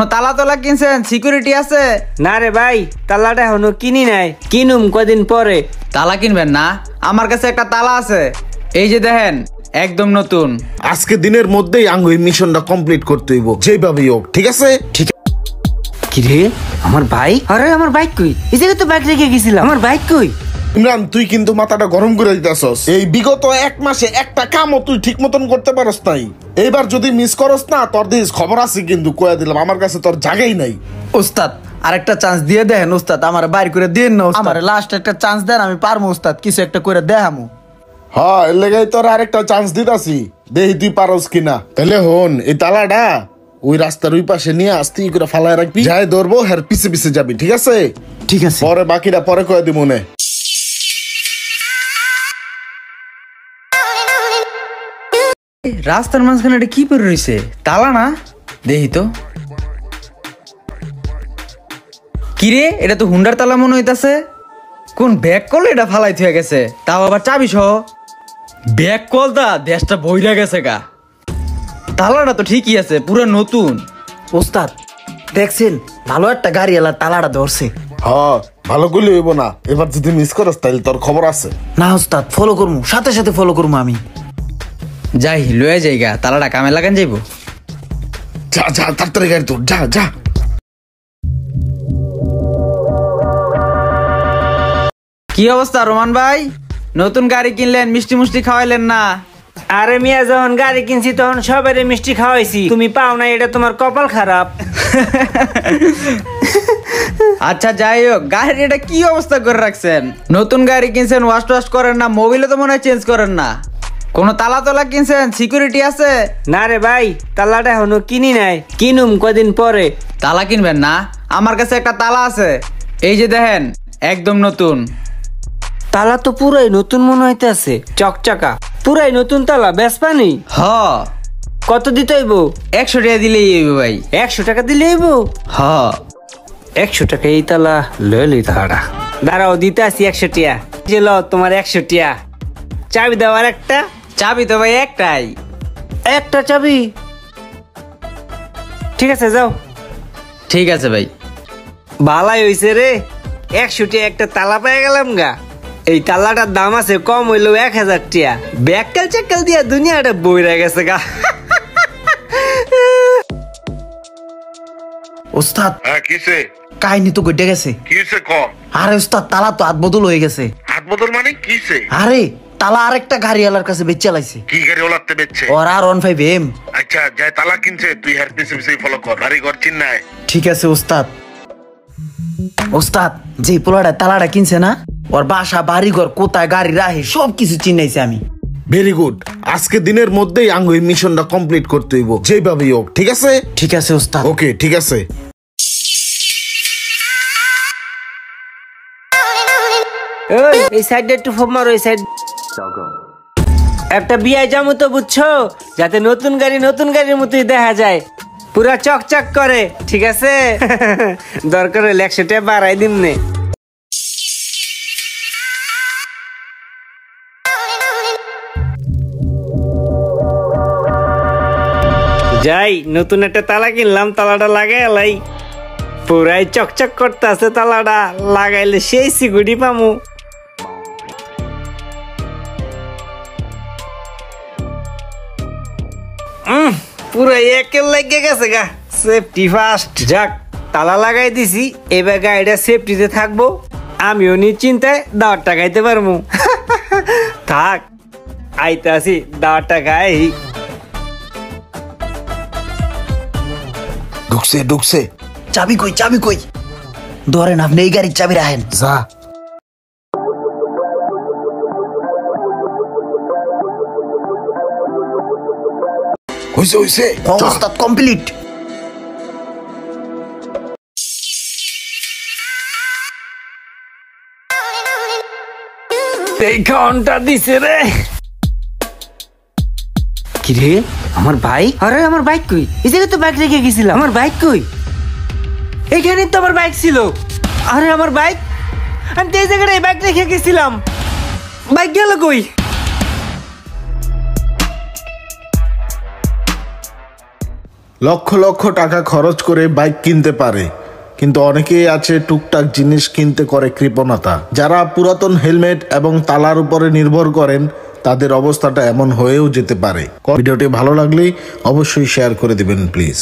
কোনো তালা তোলা কিনছেন? সিকিউরিটি আছে? না রে ভাই, তালাটা এখনো কিনি নাই, কিনুম কদিন পরে। তালা কিনবেন না? আমার কাছে একটা তালা আছে, এই যে দেখেন, একদম নতুন। আজকে দিনের মধ্যেই আঙ্গু এই মিশনটা কমপ্লিট করতে হইব যেভাবেই হোক, ঠিক আছে? ঠিক। কি রে, আমার বাইক? আরে আমার বাইক কই? এই জায়গায় তো বাইক রেখে গেছিলাম, আমার বাইক কই? ইমরান, তুই কিন্তু মাথাটা গরম করে দিতেছস। এই বিগত 1 মাসে একটা কামও তুই ঠিক মতন করতে পারস নাই। এইবার যদি মিস করস না, তোর দিস খবর আছে কিন্তু, কয়ে দিলাম, আমার কাছে তোর জায়গাই নাই। উস্তাদ আরেকটা চান্স দিয়ে দেন উস্তাদ, আমার বাইর করে দিন না উস্তাদ, আমার লাস্ট একটা চান্স দেন, আমি পারবো উস্তাদ, কিছু একটা করে দেখামু। হ্যাঁ, এর লেগে তোর আরেকটা চান্স দিতাছি, দেখি তুই পারস কিনা। তাহলে হন, এই তালাটা ওই রাস্তার ওই পাশে নিয়ে আস্তে করে ফালায় রাখবি, যাই ধরবো হের পিছে পিছে যাবি, ঠিক আছে? ঠিক আছে, পরে বাকিটা পরে কয়ে দিব মনে। রাস্তার মাঝখানে এটা কি পরে রয়েছে? তালা না, দেখি তো। কিরে, এটা তো হুন্ডার তালা মনে হইতাছে। কোন ব্যাগ কল এটা ফালাই থুয়ে গেছে, তাও আবার চাবি সহ। ব্যাগ কলটা দেশটা বইরা গেছে গা। তালাটা তো ঠিকই আছে, পুরো নতুন। ওস্তাদ দেখছেন, ভালো একটা গাড়ি এলার তালাটা ধরছে। হ্যাঁ, ভালো করলে হইব না, এবার যদি মিস করস তাহলে তোর খবর আছে। না ওস্তাদ, ফলো করবো, সাথে সাথে ফলো করবো আমি। যাই লয়ে যাইগা, তালাটা কামে লাগান যাইব। যা যা, তাড়াতাড়ি গাড়ি তোর, যা যা। কি অবস্থা রোমান ভাই? নতুন গাড়ি কিনলেন, মিষ্টি মুষ্টি খাওয়াইলেন না? আরে মিয়া, যখন গাড়ি কিনছি তখন সবারই মিষ্টি খাওয়াইছি, তুমি পাও না, এটা তোমার কপাল খারাপ। আচ্ছা যাই হোক, গাড়ির এটা কি অবস্থা করে রাখছেন? নতুন গাড়ি কিনছেন, ওয়াশ টোয়াশ করেন না, মোবিলে তো মনে হয় চেঞ্জ করেন না। কোনো তালা তোলা কিনছেন? সিকিউরিটি আছে? না রে ভাই, তালাটা এখনো কিনি নাই, কিনুম কদিন পরে। তালা কিনবেন না? আমার কাছে একটা তালা আছে, এই যে দেখেন, একদম নতুন। তালা তো পুরাই নতুন মনে হইতেছে, চকচকা, পুরাই নতুন তালা, বেশ পানি। হ, কত দিতে হইব? 100 টাকা দিলেই হইবে ভাই। 100 টাকা দিলে হইব? হ, 100 টাকা এই তালা লইলি তালাটা। দাঁড়াও, দিতে আসি 100 টিয়া। যে ল তোমার 100 টিয়া। চাবি দেওয়ার একটা। চাবি তো ভাই একটাই। একটা চাবি? ঠিক আছে, যাও। ঠিক আছে ভাই। ভালাই হইছে রে, 100 টিয়া একটা তালা পেয়ে গেলাম গা। এই তালাটার দাম আছে কম হইলেও 1000 টিয়া। ব্যাককাল চাক্কাল দিয়া দুনিয়াটা বইরা গেছে গা। ওস্তাদ হ্যাঁ, কিসে? কাহিনী তো ঘটে গেছে। কিসে ক? আরে ওস্তাদ, তালা তো হাত বদল হয়ে গেছে। হাত বদল মানে কিসে? আরে তালা আরেকটা গাড়ি এলার কাছে বেচে লাইছে। কি গাড়ি ওলাতে বেচছে? ওর R15M। আচ্ছা, যাই তালা কিনছে, তুই হের পিছে পিছে ফলো কর, গাড়ি ঘর চিন্নায়। ঠিক আছে ওস্তাদ। ওস্তাদ, যে পোলাটা তালাটা কিনছে না, ওর বাসা বাড়ি ঘর কোথায় গাড়ি রাহে সবকিছু চিনাইছে আমি। ভেরি গুড, আজকে দিনের মধ্যেই আঙ্গু এই মিশনটা কমপ্লিট করতে হইব যেভাবেই হোক, ঠিক আছে? ঠিক আছে ওস্তাদ। ওকে, ঠিক আছে। এই সাইডে একটু ফোন মারো, এই সাইড। একটা বিয়ে যাবো তো, বুঝছো, যাতে নতুন গাড়ির মতোই দেখা যায়, পুরা চকচক করে, ঠিক আছে? দরকার হলে 100 টাকা বাড়াই দিম নে। যাই, নতুন একটা তালা কিনলাম, তালাটা লাগাই এলাই, পুরাই চকচক করতে আছে তালাটা, লাগাইলে সেই সিকিউরিটি পামু। পুরাই একের লাগে গেছে গা, সেফটি ফার্স্ট। যাক, তালা লাগাই দিছি, এবার গাড়িটা সেফটিতে থাকবো, আমিও নিশ্চিন্তায় দাওয়ারটা খাইতে পারবো। থাক, আইতে আসি, দাওয়ারটা খাই। ঢুকছে ঢুকছে। চাবি কই, চাবি কই? ধরেন আপনি এই গাড়ির চাবি রাখেন। যা। হইছে হইছে, ওস্তাদ কমপ্লিট। এই ঘন্টা দিছে রে। কি রে, আমার বাইক? আরে আমার বাইক কই? এই জায়গায় তো বাইক রেখে গেছিলাম, আমার বাইক কই? এখানে তো আমার বাইক ছিল। আরে আমার বাইক, আমি তো এই জায়গায় বাইক রেখে গেছিলাম, বাইক গেল কই? লক্ষ লক্ষ টাকা খরচ করে বাইক কিনতে পারে, কিন্তু অনেকেই আছে টুকটাক জিনিস কিনতে করে কৃপণতা। যারা পুরাতন হেলমেট এবং তালার উপরে নির্ভর করেন তাদের অবস্থাটা এমন হয়েও যেতে পারে। ভিডিওটি ভালো লাগলে অবশ্যই শেয়ার করে দিবেন প্লিজ।